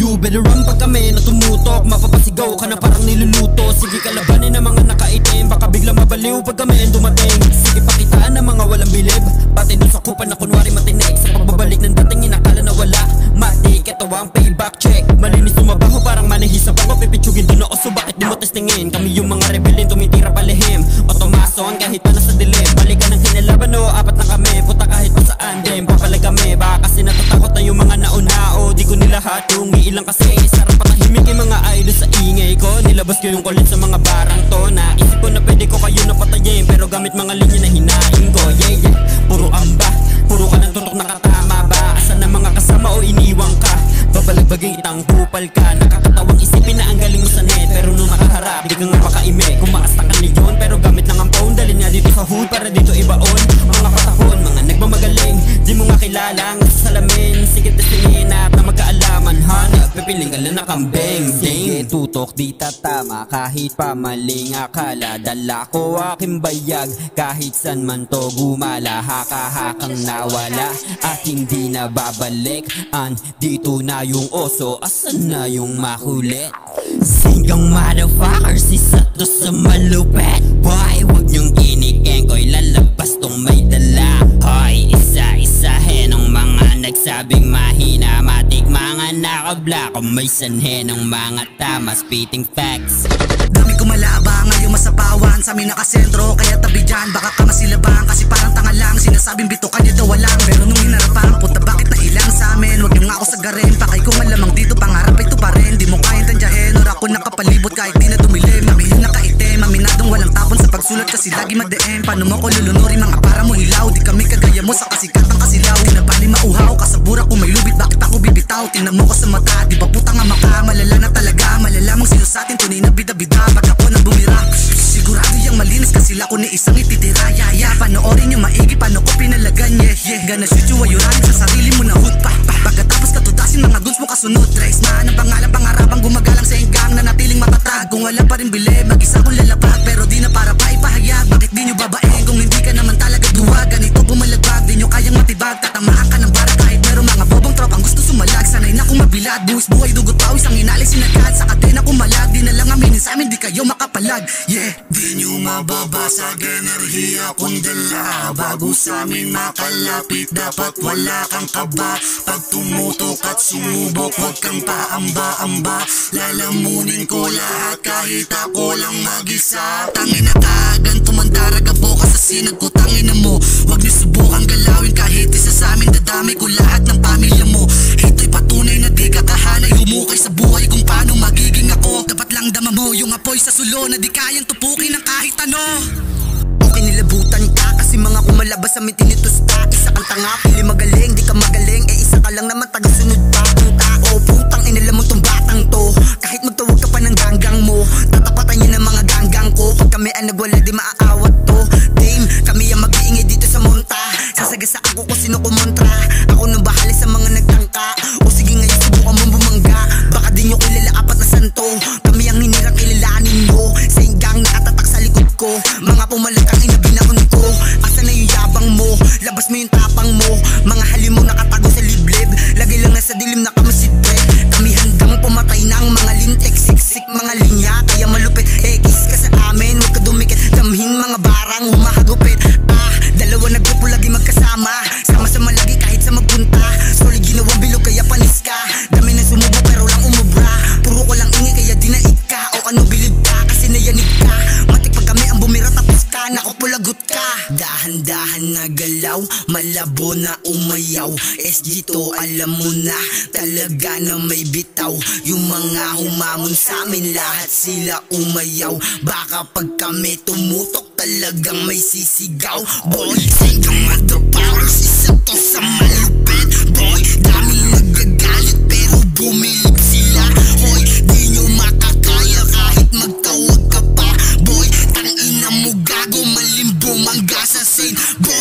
You better run pag kami na tumutok, mapapasigaw ka na parang niluluto. Sige kalabanin ng mga nakaitim, baka bigla mabaliw pag kami ang dumating. Sige pakitaan ng mga walang bilib, pati dun sa kupan na kunwari matinik. Sa pagbabalik ng dating inakala na wala matik, ito ang payback check. Malinis tumabaho parang manihis sa bango, pipitsugin dun na oso, bakit di mo testingin? Kami yung mga rebelin, tumitira palihim, otomason kahit pa nasa dilim. Balikan ng kinalaban o apat na kami, puta kahit pa saan din papalag kami. Baka kasi natatakot na yung mga nauna, o di ko nila hatungi ilang kasi sarap patahimik yung mga idol sa ingay ko. Nilabas ko yung kulit sa mga barang to, naisip ko na pwede ko kayo napatayin, pero gamit mga linya na hinahin ko. Yeah yeah, puro amba, puro ka ng tutok nakatama ba? Asan ang mga kasama o iniwang ka? Babalagbagay itang kupal ka, nakakatawang isipin na ang galing mo sa net, pero nung nakaharap di ka nga makaime. Kumaasta ka leon pero gamit lang ang phone, dalhin nga dito sa hood para dito ibaon. Mga patahon, mga nagmamagaling, di mo nga kilala ang sa salamin. Sige testingin at na magkaalaman ha, nagpipiling ka lang na kambing. Sige tutok di tatama, kahit pa maling akala. Dala ko aking bayag, kahit san man to gumala. Haka-hakang nawala at hindi na babalik. Dito na yung oso, asan na yung makulit? Singgang motherfuckers, isa to sa malupet. Boy, wag niyong kinikin ko'y lalabas tong may dala. Hoy, isa-isahin ang mga nagsabing mahina, matik mga nakabla kung may sanhe ng mga tama, spitting facts. Dami kumalaba ngayon masapawan, sa amin nakasentro kaya tabi dyan, baka ka masilabang kasi parang tanga lang. Sinasabing bitukan niya daw walang, pero nung hinarapan puta bakit na ilang sa amin? Wag niyo nga ako sagarin, pakay ko malamang dito, pangarap ito pa rin. Di mo kayang tandyahin, or ako nakapalibot kahit di na dumilim. Kami yung nakaitim, aminadong walang tapon sa pagsulat kasi lagi mag-DM. Paano mo ko lulunurin mga para mo hilaw? Di kami kagaya mo sa kasikatang kasilaw. Di na ba ni mauhaw, kasabura kung may lubit, bakit ako bibitaw? Tingnan mo ko sa mata, di ba putang nga maka? Malala na talaga, malalamang sino sa atin, tunay na bida-bida. Pag ako nang bumira, sigurado yung malinis kasi sila ko ni isang ititira. Yeah, panoorin yung maigi, paano ko pinalagan. Yeah, gonna shoot you while you're running sa sarili mo na hood pa. Pagkatapos katudasin mga guns mo kasunod. Trace man ang pangalan, pangarapang gumagalang sa hinggang na natiling matatag. Kung wala pa rin bili, mag-isa kong lalapag, pero di na para pa ipahayag. Bakit di nyo babaeng kung hindi ka naman talaga duwag? Ganito bumalagbag, di nyo kayang matibag. Tatamaan ka ng bara kahit meron mga bobong tropang gusto sumalag. Sanay na kong mabilad, buwis buhay, dugot pawis ang inalis sinagad. Sa kadena kumalag, di na lang aminin sa amin, di kayo makapalag. Yeah, di nyo mababasag enerhiya kong dala. Bago sa amin makalapit, dapat wala kang kaba. Pag tumutok at sumubok, huwag kang paamba-amba. Lalamunin ko lahat kahit ako lang mag-isa. Tangina ka, ganito man daragabo ka sa sinag ko, tangina mo. Huwag niyo subukang galawin kahit isa sa amin, dadami ko lahat ng pamilya mo. Ito'y patunay na di kakahanay, humukay sa buhay kung paano magiging ako. Dapat lang dama mo yung apoy sa sulo na di kayang tupukin ng kahit ano. Okay nilabutan ka kasi mga kumalabas sa amin tinitusta. Isa kang tanga, pili magaling, di ka magaling. Isa ka lang naman tagasunod pa kung tao. Putang inala mo tong batang to, kahit magtawag ka pa ng ganggang mo, tatapatan niya ng mga ganggang ko. Pag kami ang nagwala di maaawat to. Dame, kami ang mag-iingay dito sa monta. Sasagasa ako kung sino kumontra. Ako nang bahala sa mga nagtangka. O sige ngayon subukan mong bumangga, baka di nyo kilala apat na santo. Kami ang hinirang kilalanin mo, sa hinggang nakatatak sa likod ko. Mga pumalatang inabinaon ko, asa na yung yabang mo? Labas mo yung tapang mo, mga halimaw nakatago sa liblib. Lagi lang nasa dilim na kamasidre. Kami handang pumatay ng mga lintik, siksik mga linya, kaya malupit. Ekis ka sa amin, huwag ka dumikit. Damhin mga barang, humahagupit. Dalawa na grupo lagi magkasama, sama-sama lagi kahit sa magpunta. Solid ginawang bilog kaya panis ka. Dami na sumubo pero lang umubra. Puro ko lang ingay kaya dinaig ka. O ano bilib ka kasi nayanig ka. Matik pag kami ang bumira tapos ka, naku pulagot ka. Dahan-dahan na galaw, malabo na umayaw. SG to alam mo na, talaga na may bitaw. Yung mga humamon sa amin, lahat sila umayaw. Baka pag kami tumutok, talagang may sisigaw. Boy, singgang motherfuckers, isa to sa malupit. Boy, daming nagagalit pero bumilib sila. Hoy, di nyo makakaya kahit magtawag ka pa. Boy, tangina mo gago, malimbong mangga sa scene. Boy,